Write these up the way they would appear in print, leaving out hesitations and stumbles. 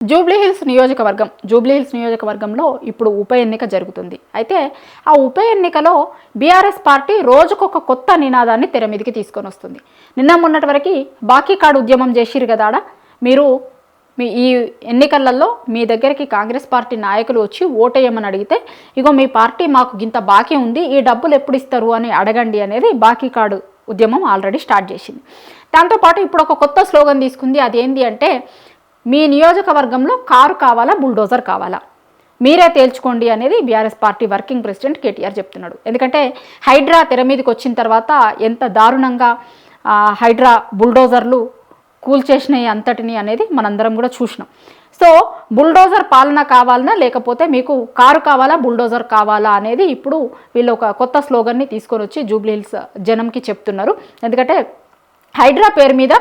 జూబ్లీహిల్స్ నియోజకవర్గంలో ఇప్పుడు ఉప ఎన్నిక జరుగుతుంది. అయితే ఆ ఉప ఎన్నికలో బీఆర్ఎస్ పార్టీ రోజుకొక కొత్త నినాదాన్ని తెర మీదకి తీసుకొని వస్తుంది. నిన్న మొన్నటి వరకు బాకీ కార్డు ఉద్యమం చేసిరు కదా. మీరు ఈ ఎన్నికలలో మీ దగ్గరికి కాంగ్రెస్ పార్టీ నాయకులు వచ్చి ఓటేయమని అడిగితే, ఇగో మీ పార్టీ మాకు ఇంత బాకీ ఉంది, ఈ డబ్బులు ఎప్పుడు ఇస్తారు అని అడగండి అనేది బాకీ కార్డు ఉద్యమం ఆల్రెడీ స్టార్ట్ చేసింది. దాంతోపాటు ఇప్పుడు ఒక కొత్త స్లోగన్ తీసుకుంది. అదేంటి అంటే, మీ నియోజకవర్గంలో కారు కావాలా, బుల్డోజర్ కావాలా, మీరే తేల్చుకోండి అనేది BRS party working president KTR చెప్తున్నాడు. ఎందుకంటే హైడ్రా తెర మీదకి వచ్చిన తర్వాత ఎంత దారుణంగా హైడ్రా బుల్డోజర్లు కూల్చేసినాయి అంతటిని అనేది మనందరం కూడా చూసినాం. సో బుల్డోజర్ పాలన కావాలన్నా, లేకపోతే మీకు కారు కావాలా, బుల్డోజర్ కావాలా అనేది ఇప్పుడు వీళ్ళు ఒక కొత్త స్లోగన్ని తీసుకొని వచ్చి జూబ్లీహిల్స్ జనంకి చెప్తున్నారు. ఎందుకంటే హైడ్రా పేరు మీద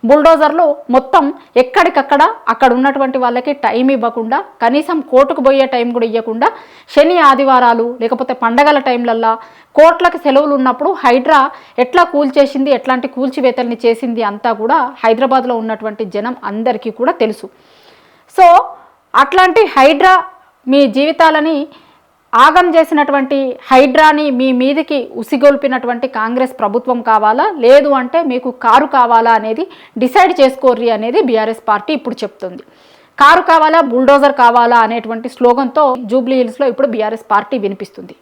బుల్డోజర్లు మొత్తం ఎక్కడికక్కడ అక్కడ ఉన్నటువంటి వాళ్ళకి టైం ఇవ్వకుండా, కనీసం కోర్టుకు పోయే టైం కూడా ఇవ్వకుండా, శని ఆదివారాలు లేకపోతే పండగల టైంలల్లా కోర్టులకు సెలవులు ఉన్నప్పుడు హైడ్రా ఎట్లా కూల్చేసింది, ఎట్లాంటి కూల్చివేతల్ని చేసింది అంతా కూడా హైదరాబాద్లో ఉన్నటువంటి జనం అందరికీ కూడా తెలుసు. సో అట్లాంటి హైడ్రా మీ జీవితాలని ఆగం చేసినటువంటి హైడ్రాని మీ మీదికి ఉసిగొల్పినటువంటి కాంగ్రెస్ ప్రభుత్వం కావాలా, లేదు అంటే మీకు కారు కావాలా అనేది డిసైడ్ చేసుకోర్రి అనేది బీఆర్ఎస్ పార్టీ ఇప్పుడు చెప్తుంది. కారు కావాలా, బుల్డోజర్ కావాలా అనేటువంటి స్లోగన్తో జూబ్లీహిల్స్లో ఇప్పుడు బీఆర్ఎస్ పార్టీ వినిపిస్తుంది.